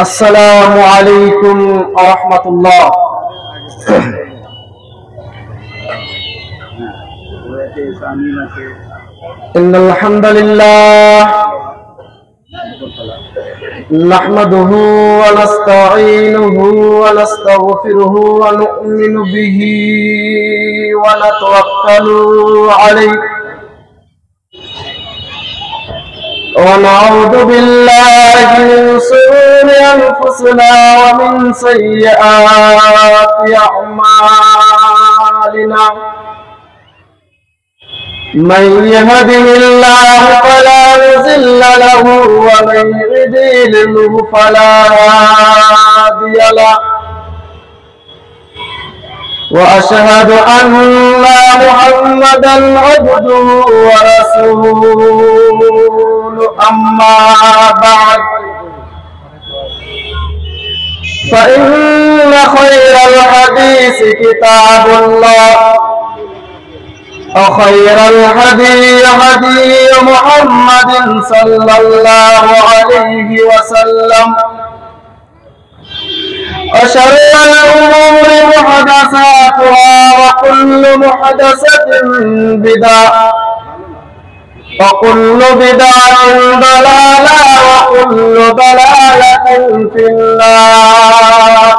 আসসালামু আলাইকুম ওয়া রাহমাতুল্লাহ। ইন্নাল হামদালিল্লাহ নাহমাদুহু ওয়া নাস্তাঈনুহু ওয়া নাস্তাগফিরুহু ওয়া নু'মিনু বিহি ওয়া নাতাওয়াক্কালু আলাইহি ونعوذ بالله من شرور أنفسنا ومن سيئات أعمالنا من يهده الله فلا مضل له ومن يضلل فلا هادي له وأشهد أن محمدا عبده ورسوله أما بعد فإن خير الحديث كتاب الله وخير الهدي هدي محمد صلى الله عليه وسلم وشر الأمور محدثاتها وكل محدثة بدعة وكل بدعة ضلالة وكل ضلالة في النار.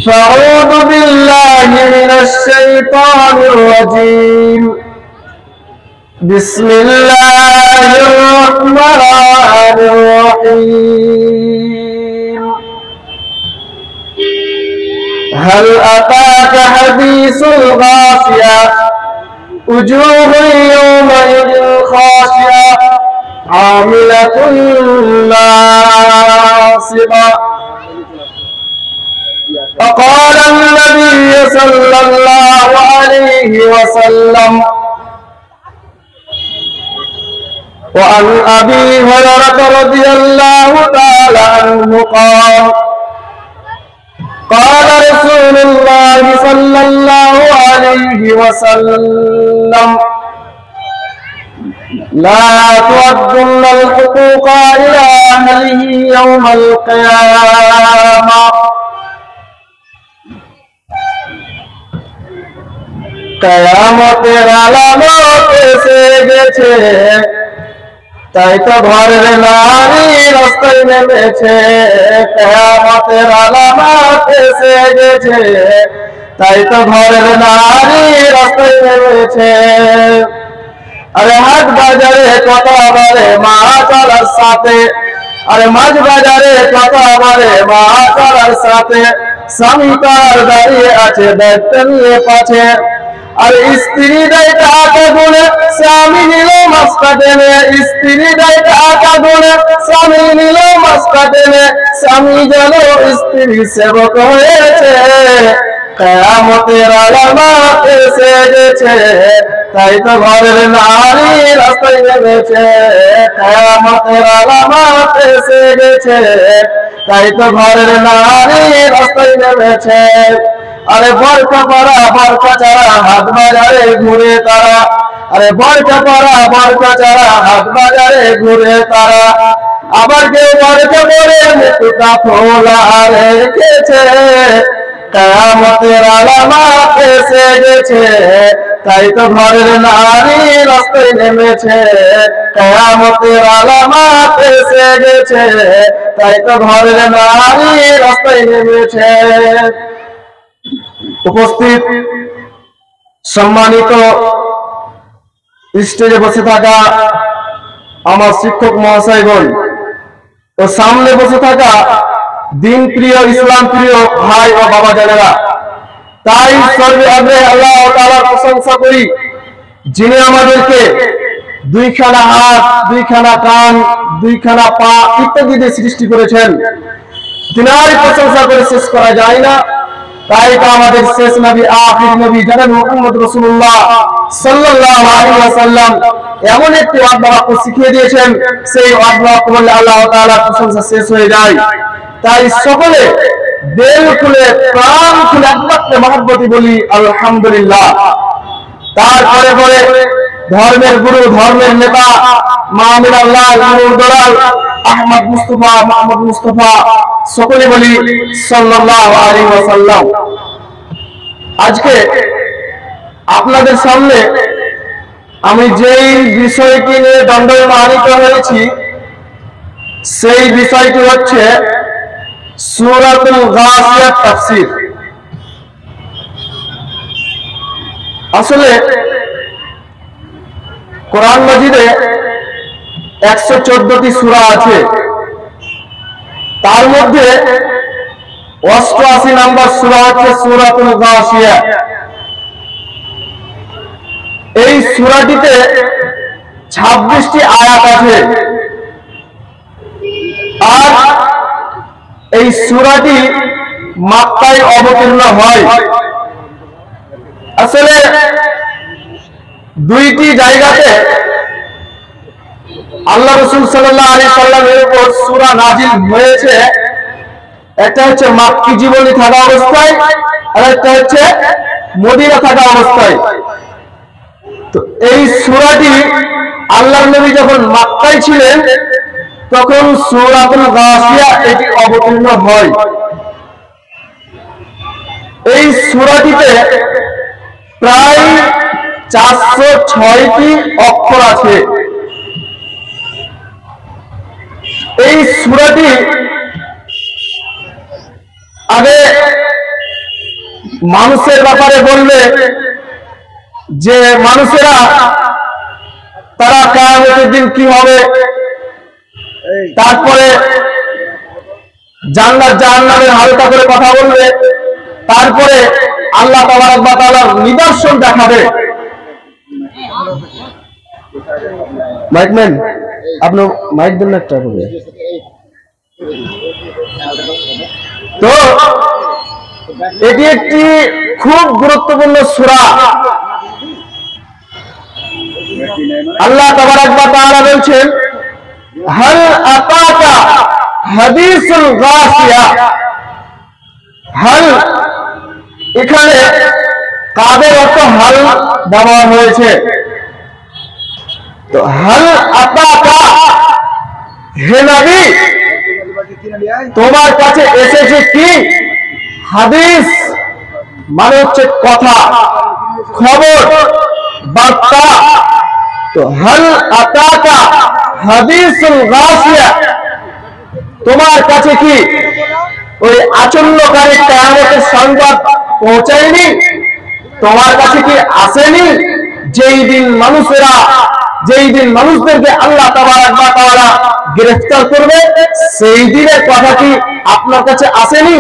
فأعوذ بالله من الشيطان الرجيم. بسم الله الرحمن الرحيم. هل أتاك حديث الغاشية وجوه يومئذ خاشعة عاملة ناصبة. وقال النبي صلى الله عليه وسلم وعن أبي هريرة رضي الله تعالى عنه قال رسول الله صلى الله عليه وسلم لا تؤدن الحقوق إلى أهله يوم القيامة. কিয়ামতের আলামত এসে গেছে, তাই তো ঘরের নারী রাস্তায় নেমেছে। কিয়ামতের আলামত এসে গেছে, তাই তো ঘরের নারী রাস্তায় নেমেছে। আরে হাট বাজারে কত বারে মা চলার সাথে, আরে মাঝ বাজারে কত বারে মা চলার সাথে, স্বামী তার দাঁড়িয়ে আছে দায়িত্ব নিয়ে পাছে। আর স্ত্রী দেয় টাকা গুনে, স্বামী নিল মাস্কা টেনে। স্ত্রী দেয় টাকা গুনে, স্বামী নিল মাস্কা টেনে। স্বামী যেন স্ত্রী সেবক হয়েছে। কিয়ামতের আলামত এসে গেছে, তাই তো ঘরের নারী রাস্তায় নেমেছে। কিয়ামতের আলামত এসে গেছে, তাই তো ঘরের নারী রাস্তায় নেমেছে। আরে বরকা পরা বরকা চারা হাট বাজারে ঘুরে তারা, আরে বরকা পরা বরকা চারা হাট বাজারে ঘুরে তারা। আবার কেউ বরকা পরে মুখটা খোলা রেখেছে। কিয়ামতের আলামত এসে গেছে, তাই তো ঘরের নারী রাস্তায় নেমেছে। কিয়ামতের আলামত এসে গেছে, তাই তো ঘরের নারী রাস্তায় নেমেছে। উপস্থিত সম্মানিত স্টেজে বসে থাকা আমার শিক্ষক মহাশয়গণ ও সামনে বসে থাকা দিন প্রিয় ইসলাম প্রিয় ভাই ও বাবা জানেরা, তাই সর্বে আগে আল্লাহ তাআলার প্রশংসা করি, যিনি আমাদেরকে দুইখানা হাত, দুইখানা কান, দুইখানা পা ইত্যাদি দিয়ে সৃষ্টি করেছেন। তিনারই প্রশংসা করে শেষ করা যায় না। তাই তো আমাদের শেষ নবী, আখির নবী জনাব মুহাম্মদ রাসূলুল্লাহ সাল্লাল্লাহু আলাইহি ওয়াসাল্লাম এমন একটি ওয়াদা শিখিয়ে দিয়েছেন, সেই ওয়াদা করলে আল্লাহ তাআলার প্রশংসা শেষ হয়ে যায়। তাই সকলে দিল খুলে প্রাণ খুলে একমাত্র মহব্বতে বলি আলহামদুলিল্লাহ। তারপরে পরে ধর্মের গুরু, ধর্মের নেতা, মাহমুদুল্লাহ দলাল আহমদ মুস্তাফা, মোহাম্মদ মুস্তাফা, সকলে বলি সাল্লাল্লাহু আলাইহি ওয়াসাল্লাম। আজকে আপনাদের সামনে আমি যেই বিষয়টি নিয়ে দণ্ডায়মানিত হয়েছি সেই বিষয়টি হচ্ছে সূরাতুল গাসিয়ার তাফসীর। আসলে কোরআন মাজিদে 114টি সূরা আছে, তার মধ্যে 88 নম্বর সূরা হচ্ছে সূরাতুল গাসিয়া। এই সূরাটিতে 26টি আয়াত আছে, আর এই সূরাটি মক্কায় অবতীর্ণ হয়। আসলে দুইটি জায়গাতে আল্লাহ রাসূল সাল্লাল্লাহু আলাইহি সাল্লামের উপর সূরা নাজিল হয়েছে। একটা হচ্ছে মক্কি জীবনী থাকা অবস্থায়, আর একটা হচ্ছে মদিনা থাকা অবস্থায়। তো এই সূরাটি আল্লাহর নবী যখন মক্কায় ছিলেন তখন সূরাতুল গাসিয়া এটি অবতীর্ণ হয়। এই সূরাটিতে প্রায় 406টি অক্ষর আছে। এই সূরাটি আগে মানুষের ব্যাপারে বলবে যে মানুষেরা তারা কিয়ামতের দিন কি হবে, তারপরে জান্নাত জাহান্নামের হালকা করে কথা বলবে, তারপরে আল্লাহ তাবারক ওয়া তাআলার নিদর্শন দেখাবে। মাইকম্যান, আপনি মাইক দেন না একটা করে। তো এটি একটি খুব গুরুত্বপূর্ণ সূরা। আল্লাহ তাবারক ওয়া তাআলা বলছেন, হাল আতাকা হাদিসুল গাসিয়া। হাল এখানে কাদের অর্থ হাল দেওয়া হয়েছে। তো হাল আতাকা, হে নবী তোমার কাছে এসেছে কি হাদিস, মানে হচ্ছে কথা, খবর, বার্তা। তো হাল আতাকা হাদিসুল গাসিয়া, তোমার কাছে কি ওই আচন্যকারী কিয়ামতের সংবাদ পৌঁছায়নি? তোমার কাছে কি আসেনি যেই দিন মানুষদেরকে আল্লাহ তাবারক ওয়া তাআলা গ্রেফতার করবে, সেই দিনের কথা কি আপনার কাছে আসেনি?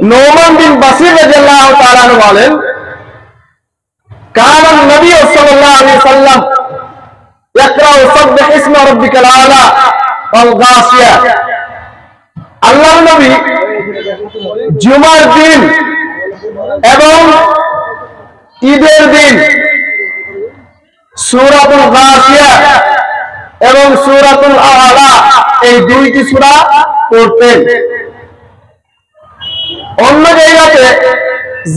নোমান বিন বাশির রাদিয়াল্লাহু তাআলা আনহু বলেন, কানা নবী সাল্লাল্লাহু আলাইহি ওয়াসাল্লাম ইয়াকরাউ সাব্বিহ ইসমা রাব্বিকাল আলা ওয়াল গাসিয়া। আল্লাহর নবী জুমার দিন এবং ঈদের দিন সূরাতুল গাসিয়া এবং সূরাতুল আলা এই দুইটি সূরা পড়তেন। অন্য জায়গাতে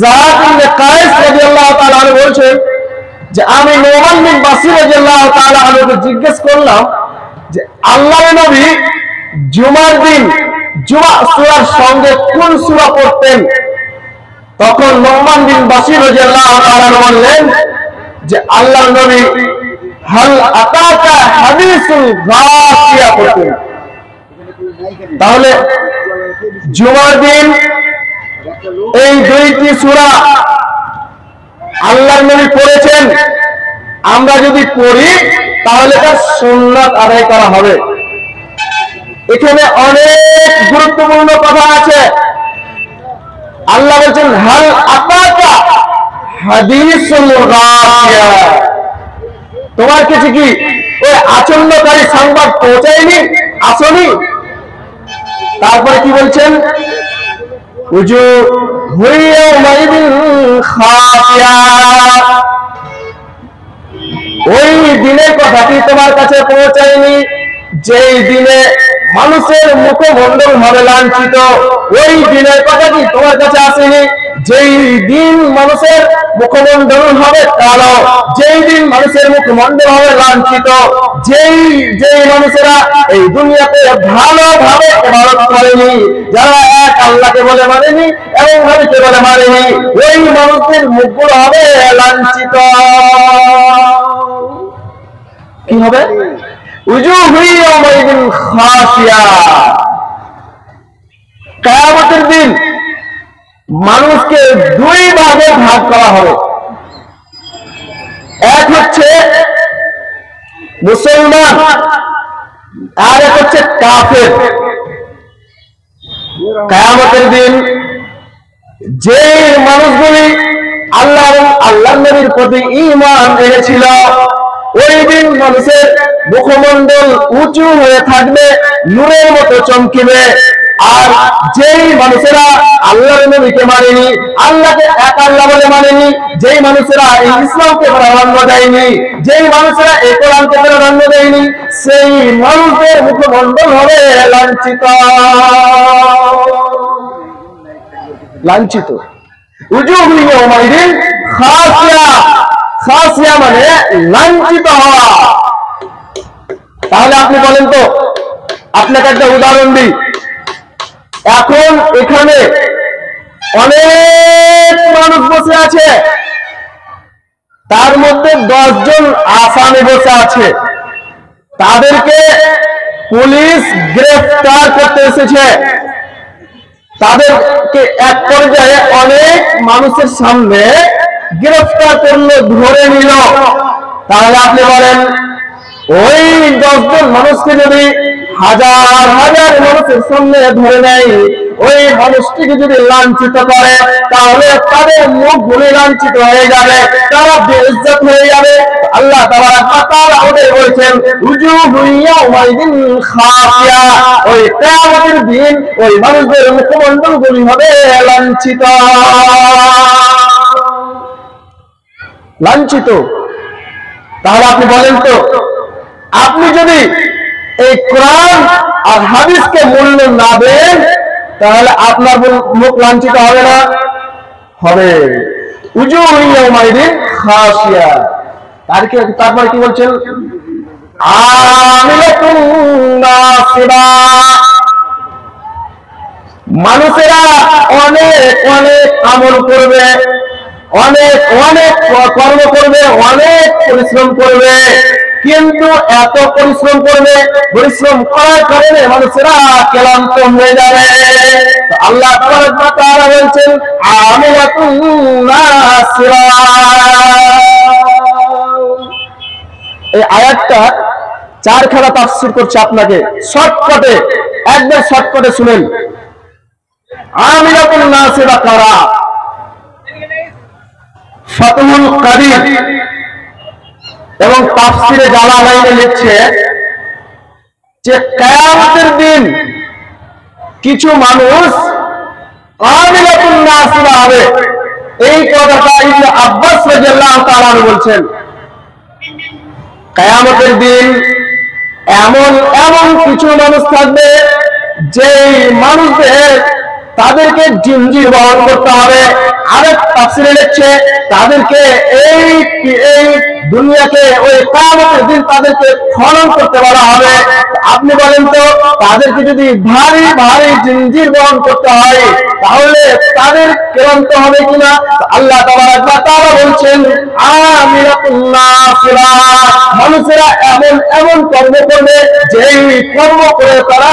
যায়েদ ইবনে কায়েস রাদিয়াল্লাহু তাআলা আনহু বলেন যে আমি নোমান বিন বাশির রাদিয়াল্লাহু তাআলা আনহুকে জিজ্ঞেস করলাম যে আল্লাহর নবী জুমার দিন জুমা সূরার সঙ্গে কোন সূরা পড়তেন? তখন নোমান বিন বাশির রাদিয়াল্লাহু তাআলা বললেন যে আল্লাহর নবী হাল আতাকা হাদিসুল গাসিয়া পড়তেন। তাহলে জুমার দিন এই দুইটি সূরা আল্লাহর নবী পড়েছেন। আমরা যদি পড়ি তাহলে তার সুন্নাত আদায় করা হবে। এখানে অনেক গুরুত্বপূর্ণ কথা আছে। আল্লাহ বলছেন হাল আতাকা হাদিসুল গাসিয়া, তোমার কাছে কি ওই আচন্যকারী সংবাদ পৌঁছায়নি, আসেনি? তারপরে কি বলছেন, উজুহু ইয়াওমাইদিন খাসিয়া, ওই দিনের কথা কি তোমার কাছে পৌঁছায়নি যেই দিনে মানুষের মুখমণ্ডল হবে লাঞ্ছিত? ওই দিনের কথা কি তোমার কাছে আসেনি যেই দিন মানুষের মুখমণ্ডল হবে কালো, যেই দিন মানুষের মুখমণ্ডল হবে লাঞ্ছিত, যেই মানুষেরা এই দুনিয়াতে ভালোভাবে ইবাদত করেনি, যারা এক আল্লাহকে বলে মানেনি এবং নবীকে বলে মানেনি, ওই মানুষদের মুখগুলো হবে লাঞ্ছিত। কি হবে? উজুহু ইয়াওমাইদিন খাসিয়া। কিয়ামতের দিন মানুষকে দুই ভাগে ভাগ করা হবে। এক হচ্ছে মুসলমান, আর এক হচ্ছে কাফের। কিয়ামতের দিন যে মানুষগুলি আল্লাহ এবং আল্লাহর নবীর প্রতি ঈমান এনেছিল, ওই দিন মানুষের মুখমণ্ডল উঁচু হয়ে থাকবে, নূরের মতো চমকিবে। আর যেই মানুষেরা আল্লাহর নবীকে মানেনি, আল্লাহকে এক আল্লাহ বলে মানেনি, যেই মানুষেরা এই ইসলামকে প্রাধান্য দেয়নি, যেই মানুষেরা এই কোরআনকে প্রাধান্য দেয়নি, সেই মানুষের মুখমণ্ডল হবে লাঞ্ছিত। লাঞ্ছিত। উজুহু ইয়াওমাইদিন খাসিয়া। খাসিয়া মানে লাঞ্ছিত হওয়া। তাহলে আপনি বলেন তো, আপনাকে একটা উদাহরণ দিই। এখন এখানে অনেক মানুষ বসে আছে, তার মধ্যে 10 জন আসামি বসে আছে। তাদেরকে পুলিশ গ্রেফতার করতে এসেছে। তাদেরকে এক পর্যায়ে অনেক মানুষের সামনে গ্রেফতার করলো, ধরে নিল। তাহলে আপনি বলেন, ওই 10 জন মানুষকে যদি হাজার হাজার মানুষের সামনে ধরে নেয়, ওই মানুষটিকে যদি লাঞ্ছিত করে, তাহলে তাদের মুখগুলি লাঞ্ছিত হয়ে যাবে, তারা বেইজ্জত হয়ে যাবে। আল্লাহ তাআলা ওদের বলেছেন উজুহু ইয়াওমাইদিন খাসিয়া। ওই কিয়ামতের দিন ওই মানুষদের মুখমণ্ডলগুলি হবে লাঞ্ছিত। লাঞ্ছিত। তাহলে আপনি বলেন তো, আপনি যদি এই কোরআন আর হাদিসকে মূল্য না দেন, তাহলে আপনার মুখ লাঞ্ছিত হবে না? হবে। উজুহু ইয়াওমাইদিন খাসিয়া। তারপর কি বলছেন? আমিলাতুন নাসিবা। মানুষেরা অনেক অনেক আমল করবে, অনেক অনেক কর্ম করবে, অনেক পরিশ্রম করবে, কিন্তু এত পরিশ্রম করবে, পরিশ্রম করার কারণে মানুষেরা ক্লান্ত হয়ে যাবে। আল্লাহ তাআলা বলছেন আমিলাতুন নাসিরা। এই আয়াতটা 4 খানা তাফসীর করছে আপনাকে শর্টকাটে, একদম শর্টকাটে শুনেন। আমিলাতুন নাসিরা কারা? ফাতহুল কাদির এবং তাফসীরে জালালাইনে লিখছে যে কিয়ামতের দিন কিছু মানুষ আমিলাতুন নাসিরা হবে। এই কথাটা ইবনে আব্বাস রাদিয়াল্লাহু তাআলা বলছেন। কিয়ামতের দিন এমন এমন কিছু মানুষ থাকবে, যে মানুষদের তাদেরকে জিনজির বহন করতে হবে। আরেক তাফসীরে লিখছে তাদেরকে এই দুনিয়াকে ওই কিয়ামতের দিন তাদেরকে খনন করতে বলা হবে। আপনি বলেন তো, তাদেরকে যদি ভারী ভারী জিনজির বহন করতে হয়, তাহলে তাদের ক্লান্ত হবে কিনা? আল্লাহ তাআলা বলছেন আমিলাতুন নাসিরা। মানুষেরা এমন এমন কর্ম করবে, যেই কর্ম করে তারা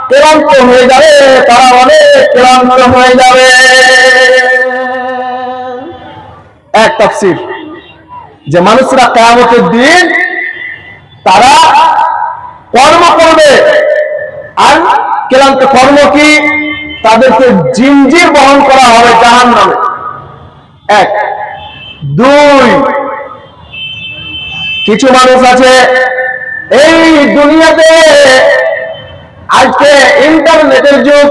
ক্লান্ত হয়ে যাবে, তারা অনেক ক্লান্ত হয়ে যাবে। এক তাফসীর যে মানুষরা কিয়ামতের দিন তারা কর্ম করবে, আর ক্লান্ত কর্ম কি? তাদেরকে জিনজির বহন করা হবে জাহান্নামে। 1 2 কিছু মানুষ আছে এই দুনিয়াতে, আজকে ইন্টারনেটের যুগ,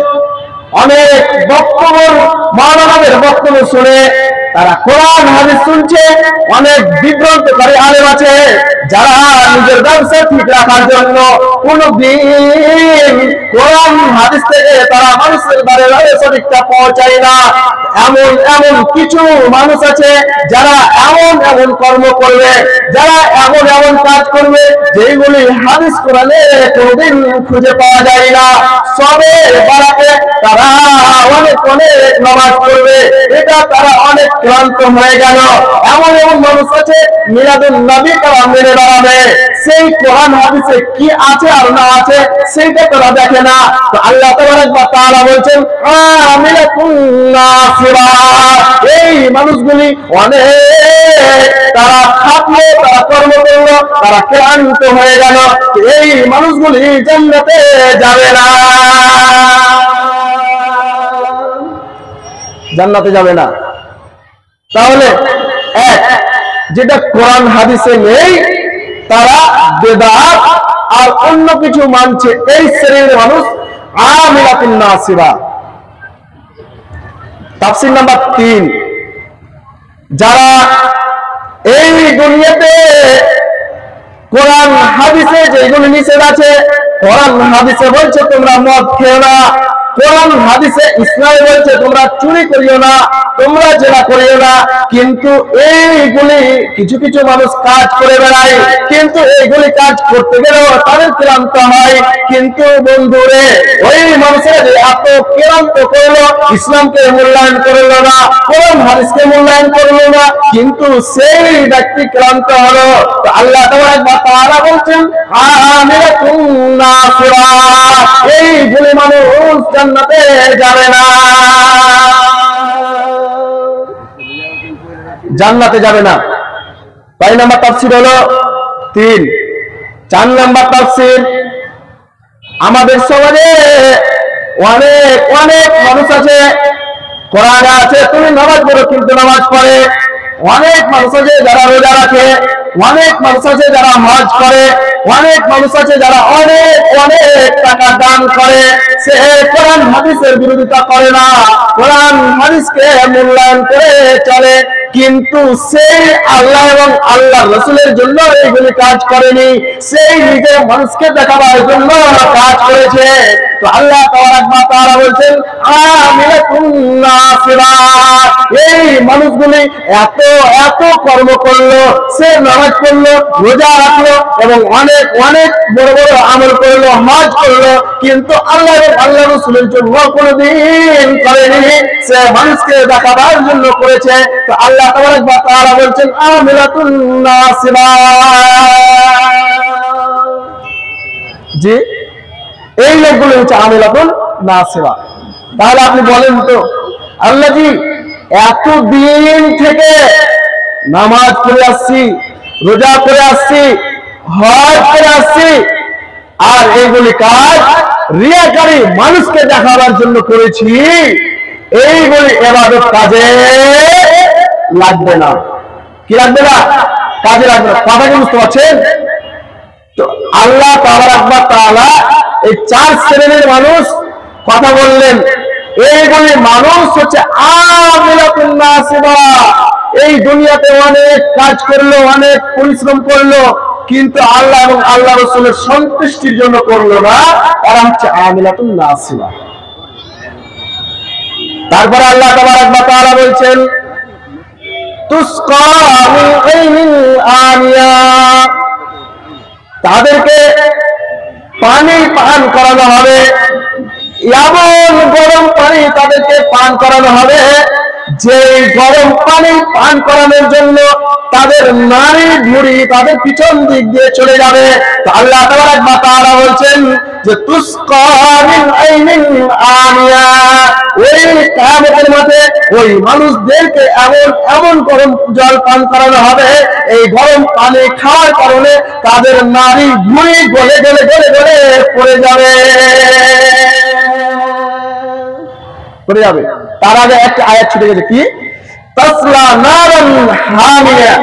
অনেক বক্তব্য মাওলানাদের বক্তব্য শুনে তারা কোরআন হাদিস শুনছে। অনেক বিভ্রান্তকারী আলেম আছে যারা নিজের ব্যবসা ঠিক রাখার জন্য কোনদিন কোরআন হাদিস থেকে তারা মানুষের দ্বারে সঠিকটা পৌঁছায় না। এমন এমন কিছু মানুষ আছে যারা এমন এমন কর্ম করবে, যারা এমন এমন কাজ করবে যেগুলি হাদিস কোরআনে কোনদিন খুঁজে পাওয়া যায় না। সবে বারাতে তারা অনেক অনেক নামাজ পড়বে, এটা তারা অনেক ক্লান্ত হয়ে গেল। এমন এমন মানুষ আছে মিলাদুন নবী তারা মেনে বেড়াবে, সেই কোরআন হাদিসে কি আছে আর না আছে সেইটা তারা দেখে না। তো আল্লাহ তাআলা বলছেন আমিলাতুন নাসিবা, এই মানুষগুলি অনেক তারা খাটলো, তারা কর্ম করলো, তারা ক্লান্ত হয়ে গেল, এই মানুষগুলি জান্নাতে যাবে না, জান্নাতে যাবে না। তাহলে এক, যেটা কোরআন হাদিসে নেই তারা বেদাত আর অন্য কিছু মানছে, এই শ্রেণীর মানুষ আমিলাতুন নাসিবা। তাফসীর নাম্বার 3, যারা এই দুনিয়াতে কোরআন হাদিসে যেগুলো নিষেধ আছে, কোরআন হাদিসে বলছে তোমরা মদ খেও না, কোরআন হাদিসে ইসলামে বলছে তোমরা চুরি করিও না, তোমরা জেনা করিও না, কিন্তু এইগুলি কিছু কিছু মানুষ কাজ করে বেড়ায়, কিন্তু এইগুলি কাজ করতে গেলেও তাদের ক্লান্ত হয়। কিন্তু বন্ধুরে, ওই মানুষের এত ক্লান্ত করলো, ইসলামকে মূল্যায়ন করলো না, কোরআন হাদিসকে মূল্যায়ন করলো না, কিন্তু সেই ব্যক্তি ক্লান্ত হলো। তো আল্লাহ তাআলা বলছেন আমিলাতুন নাসিবা, এইগুলি মানুষ জান্নাতে যাবে না, জান্নাতে যাবে না। 5 নাম্বার তাফসীর হলো 3। 4 নাম্বার তাফসীর, আমাদের সমাজে অনেক অনেক মানুষ আছে, কোরআনে আছে তুমি নামাজ পড়ো কিন্তু নামাজ পড়ে, অনেক মানুষ আছে যারা রোজা রাখে, অনেক মানুষ আছে যারা হজ করে, অনেক মানুষ আছে যারা অনেক অনেক টাকা দান করে, সে কোরআন হাদিসের বিরোধিতা করে না, কোরআন হাদিসকে মূল্যায়ন করে চলে, কিন্তু সেই আল্লাহ এবং আল্লাহর রাসূলের জন্য এইগুলি কাজ করেনি, সেই নিজের মানুষকে দেখাবার জন্য কাজ করেছে। তো আল্লাহ তাআলা বলছেন আমিলাতুন নাসিবা, এই মানুষগুলি এত এত কর্ম করলো, সে নামাজ পড়লো, রোজা রাখলো এবং অনেক অনেক বড় বড় আমল করলো, হজ করলো, কিন্তু আল্লাহ এবং আল্লাহর রাসূলের জন্য কোনোদিন করেনি, সে মানুষকে দেখাবার জন্য করেছে। তো আল্লাহ তাআলা বলছেন আমিলাতুন নাসিবা। জি, এই লোকগুলো হচ্ছে আমিলাতুন নাসিবা। তাহলে আপনি বলেন তো, আল্লাহ জি এত দিন থেকে নামাজ পড়ে আসছি, রোজা করে আসছি, হজ করে আসছি, আর এইগুলি কাজ রিয়াকারী মানুষকে দেখাবার জন্য করেছি, এইগুলি ইবাদত কাজে লাগবে না। কি লাগবে না? কাজে লাগবে না। কথা কি বুঝতে পারছেন? তো আল্লাহ তাআলা এই 4 শ্রেণীর মানুষ কথা বললেন, এইগুলি মানুষ হচ্ছে আমিলাতুন নাসিবা, এই দুনিয়াতে অনেক কাজ করলো, অনেক পরিশ্রম করলো, কিন্তু আল্লাহ এবং আল্লাহ রাসূলের সন্তুষ্টির জন্য করলো না, এরা হচ্ছে আমিলাতুন নাসিবা। তারপর আল্লাহ তাআলা বলছেন তুসকা মিন আইনিন আনিয়া, তাদেরকে পানি পান করানো হবে, এমন গরম পানি তাদেরকে পান করানো হবে যে গরম পানি পান করানোর জন্য তাদের নারী ভুঁড়ি তাদের পিছন দিক দিয়ে চলে যাবে। তো আল্লাহ তাআলা বলছেন যে তুসকা মিন আইনিন আনিয়া, ওই কিয়ামতের মাঠে ওই মানুষদেরকে এমন এমন গরম জল পান করানো হবে, এই গরম পানি খাওয়ার কারণে তাদের নারী ভুঁড়ি গলে গলে গলে গলে পড়ে যাবে, পড়ে যাবে। তার আগে একটা আয়াত ছুটে গেছে, কি তাসলা নারান হামিয়া।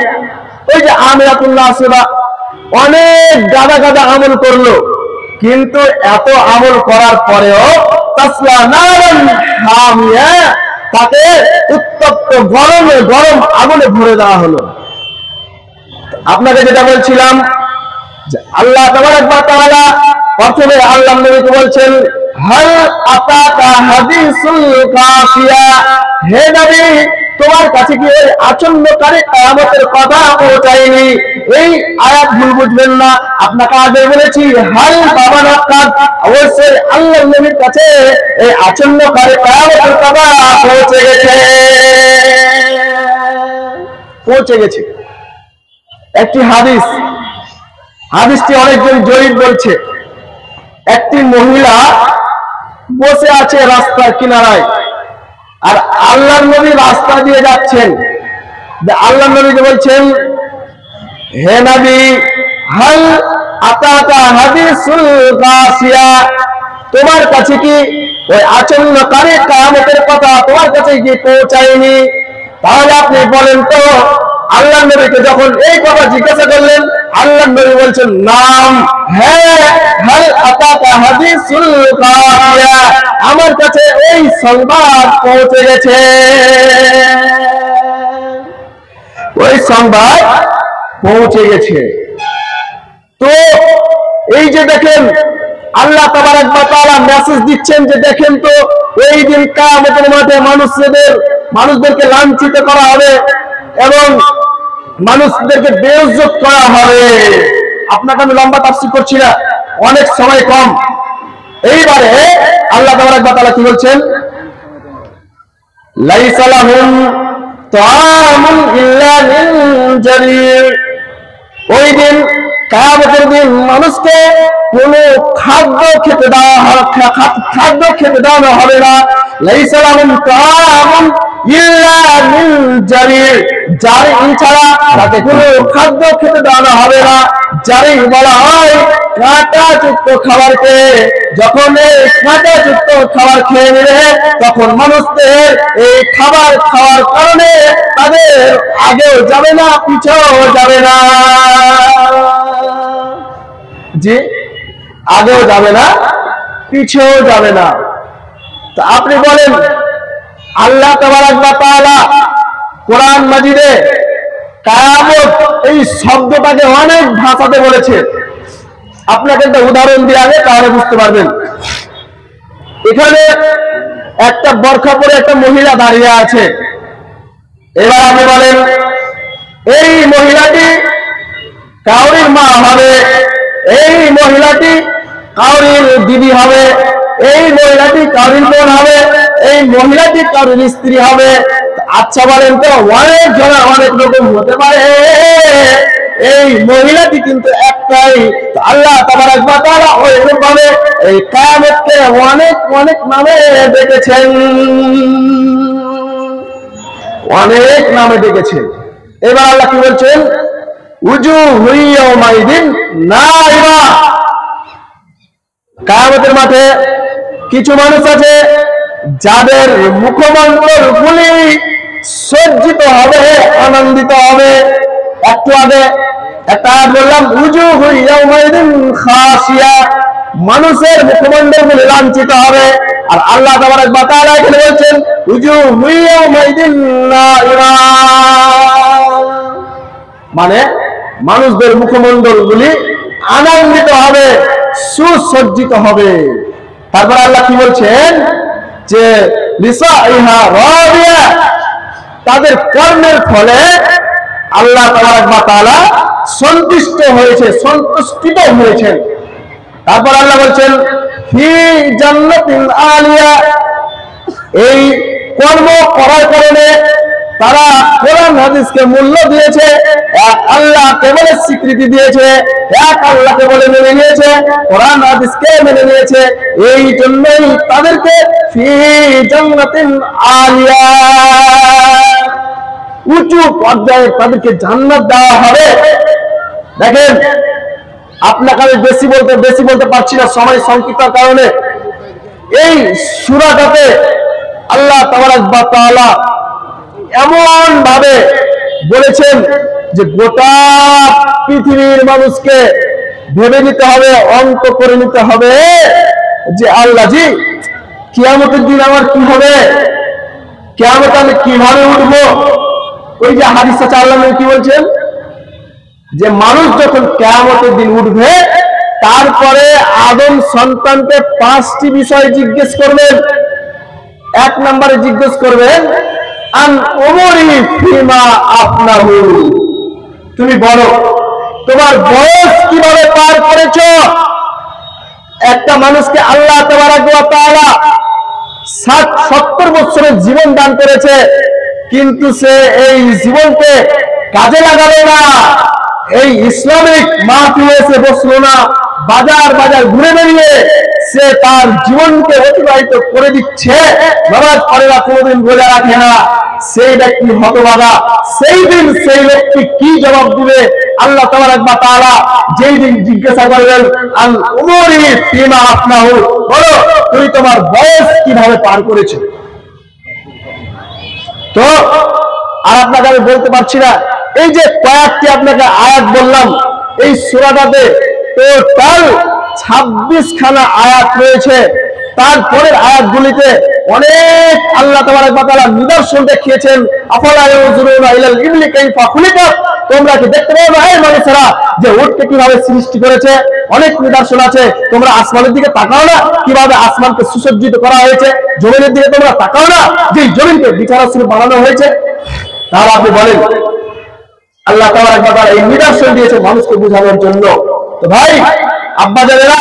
ওই যে আমিলাতুন নাসিবা অনেক গাদা গাদা আমল করলো, কিন্তু এত আমল করার পরেও তাসলা নারান হামিয়া, তাকে উত্তপ্ত গরম গরম আগুনে ভরে দেওয়া হলো। আপনাকে যেটা বলছিলাম যে আল্লাহ তাবারক ওয়া তাআলা প্রথমে আল্লাহর নবীকে বলছেন হাল আতাকা হাদিসুল কাফিয়া, হে নবী তোমার কাছে কি ওই আচন্যকারী কিয়ামতের কথা পৌঁছায়নি? এই আয়াত ভুল বুঝবেন না, আপনাকে আগে বলেছি হাল বাবানাকাত, অবশ্যই আল্লাহর নবীর কাছে এই আচন্যকারী কিয়ামতের কথা পৌঁছে গেছে। একটি হাদিসটি অনেকজন জয়ীফ বলছে। একটি মহিলা বসে আছে রাস্তার কিনারায়, আর আল্লাহর নবী রাস্তা দিয়ে যাচ্ছেন। আল্লাহর নবীকে বলছেন হে নবী হাল আতাকা হাদিসুল গাসিয়া, তোমার কাছে কি ওই আচন্যকারী কিয়ামতের কথা তোমার কাছে কি পৌঁছায়নি? তাহলে আপনি বলেন তো, আল্লাহর নবীকে যখন এই কথা জিজ্ঞাসা করলেন, আল্লাহর নবী বলছেন নাম, হ্যাঁ হাল আতাকা হাদিসুল গাসিয়া, আমার কাছে এই সংবাদ পৌঁছে গেছে, ওই সংবাদ পৌঁছে গেছে। তো এই যে দেখেন আল্লাহ তাবারক ওয়া তাআলা মেসেজ দিচ্ছেন যে দেখেন তো ওই দিন কিয়ামতের মাঠে মানুষদেরকে লাঞ্ছিত করা হবে এবং মানুষদেরকে বেইজ্জত করা হবে। আপনাকে আমি লম্বা তাফসীর করছি না, অনেক সময় কম। এইবারে আল্লাহ তাবারক ওয়া তাআলা কি বলছেন, লাইসা লাহুম তাআমুন ইল্লা মিন জারির, ওই দিন কিয়ামতের দিন মানুষকে কোন খাদ্য খেতে দেওয়া হবে না। লাইসা লাহুম তাআমুন ইল্লা মিন জারির, জারির ছাড়া তাকে কোনো খাদ্য খেতে দেওয়া হবে না। জারির বলা হয় কাঁটাযুক্ত খাবারকে। যখন এই কাঁটাযুক্ত খাবার খেয়ে নিলে তখন মানুষদের এই খাবার খাওয়ার কারণে তাদের আগেও যাবে না, পিছেও যাবে না। জি, আগেও যাবে না, পিছেও যাবে না। তা আপনি বলেন আল্লাহ তাবারক ওয়া তাআলা কোরআন মাজিদে কিয়ামত এই শব্দটাকে অনেক ভাষাতে বলেছে। আপনাকে একটা উদাহরণ দিয়ে আগে তাহলে বুঝতে পারবেন। এখানে একটা বোরখা পরে একটা মহিলা দাঁড়িয়ে আছে। এবার আপনি বলেন এই মহিলাটি কাউরির মা হবে, এই মহিলাটি কাউরির দিদি হবে, এই মহিলাটি কাউরির বোন হবে, এই মহিলাটি কাউরির স্ত্রী হবে। আচ্ছা বলেন তো অনেক জন অনেক রকম হতে পারে, এই মহিলাটি কিন্তু একটাই। আল্লাহ তাবারক ওয়া তাআলা ওইরকম ভাবে এই কিয়ামতকে অনেক অনেক নামে ডেকেছেন, অনেক নামে ডেকেছেন। এবার আল্লাহ কি বলছেন, উজুহু ইয়াওমাইদিন নাইরা, কিয়ামতের মাঠে কিছু মানুষ আছে যাদের মুখমণ্ডল গুলি সজ্জিত হবে, আনন্দিত হবে। একটু আগে একটা আয়াত বললাম উজুহু ইয়াওমাইদিন খাসিয়া, মানুষের মুখমণ্ডল গুলি লাঞ্ছিত হবে। আর আল্লাহ তাবারক ওয়া তাআলা এখানে বলছেন উজুহু ইয়াওমাইদিন নাইরা, মানে মানুষদের মুখমণ্ডল গুলি আনন্দিত হবে, সুসজ্জিত হবে। তারপর আল্লাহ কি বলছেন যে লিসাইহা রাদিয়া, তাদের কর্মের ফলে আল্লাহ তাবারক ওয়া তাআলা সন্তুষ্ট সন্তুষ্টিত হয়েছেন। তারপর আল্লাহ বলছেন ফি জান্নাতিন আলিয়া, এই কর্ম করার কারণে তারা কোরআন হাদিসকে মূল্য দিয়েছে, এক আল্লাহকে বলে স্বীকৃতি দিয়েছে, এক আল্লাহকে বলে মেনে নিয়েছে, কোরআন হাদিসকে মেনে নিয়েছে। এই জন্যই তাদেরকে ফি জান্নাতিন আলিয়া, উঁচু পর্যায়ে তাদেরকে জান্নাত দেওয়া হবে। দেখেন আপনাকে আমি বেশি বলতে পারছি না, সময় সংক্ষিপ্তর কারণে। এই সূরাটাতে আল্লাহ তাবারক ওয়া তাআলা এমন ভাবে বলেছেন যে গোটা পৃথিবীর মানুষকে ভেবে নিতে হবে, অঙ্ক করে নিতে হবে যে আল্লাহ জি কিয়ামতের দিন আমার কি হবে, কিয়ামতে আমি কিভাবে উঠবো? ওই যে হাদিসে আল্লাহ নবী কি বলছেন, যে মানুষ যখন কিয়ামতের দিন উঠবে তারপরে আদম সন্তানকে 5টি বিষয় জিজ্ঞেস করবেন। 1 নম্বরে জিজ্ঞেস করবেন আন উমরি ফিমা আফনাহু, তুমি বলো তোমার বয়স কিভাবে পার করেছো? একটা মানুষকে আল্লাহ তাবারক ওয়া তাআলা 60-70 বছরের জীবন দান করেছে, কিন্তু সে এই জীবনকে কাজে লাগালো না, এই ইসলামিক মাহফিলে এসে বসলো না, বাজার বাজার ঘুরে বেরিয়ে সে তার জীবনকে অতিবাহিত করে দিচ্ছে, নামাজ পড়ে না, কোনোদিন রোজা রাখে না, সেই ব্যক্তি হতভাগা। সেই দিন সেই ব্যক্তি কি জবাব দিবে? আল্লাহ তাবারক ওয়া তাআলা যেই দিন জিজ্ঞাসা করবেন আল উমরি ফিমা আফনাহু, বলো তুমি তোমার বয়স কিভাবে পার করেছো? তো আর আপনাকে আমি বলতে পারছি না, এই যে কয়েকটি আপনাকে আয়াত বললাম, এই সূরাটাতে টোটাল 26 খানা আয়াত রয়েছে। তারপরের আয়াতগুলিতে অনেক আল্লাহ তাবারক ওয়া তাআলা নিদর্শন দেখিয়েছেন। আফালা ইয়ানজুরুনা ইলাল ইবলি কাইফা খুলিকাত, তোমরা কি দেখতে পাও না হে মানুষেরা যে উটকে কিভাবে সৃষ্টি করেছে? অনেক নিদর্শন আছে। তোমরা আসমানের দিকে তাকাও না, কিভাবে আসমানকে সুসজ্জিত করা হয়েছে? জমিনের দিকে তোমরা তাকাও না, যে জমিনকে বিছানাস্বরূপ বানানো হয়েছে? তাহলে আপনি বলেন, আল্লাহ তাবারক ওয়া তাআলা এই নিদর্শন দিয়েছে মানুষকে বোঝানোর জন্য। তো ভাই, আব্বা জানেরা,